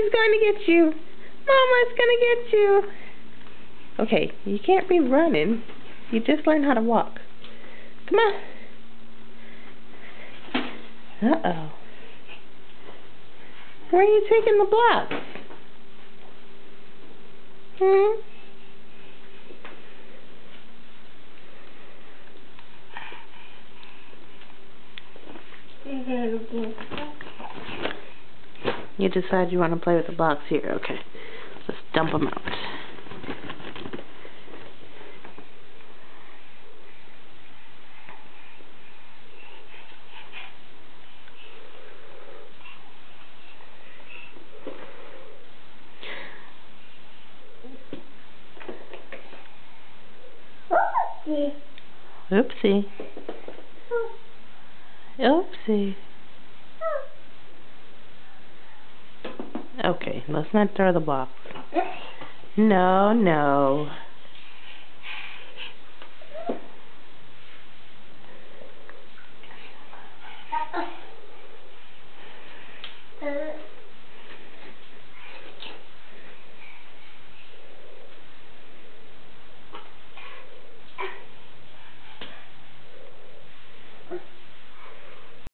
Mama's going to get you. Mama's going to get you. Okay, you can't be running. You just learned how to walk. Come on. Uh-oh. Where are you taking the blocks? You decide you want to play with the blocks here. Okay. Let's dump them out. Oopsie. Oopsie. Okay, let's not throw the blocks. No, no.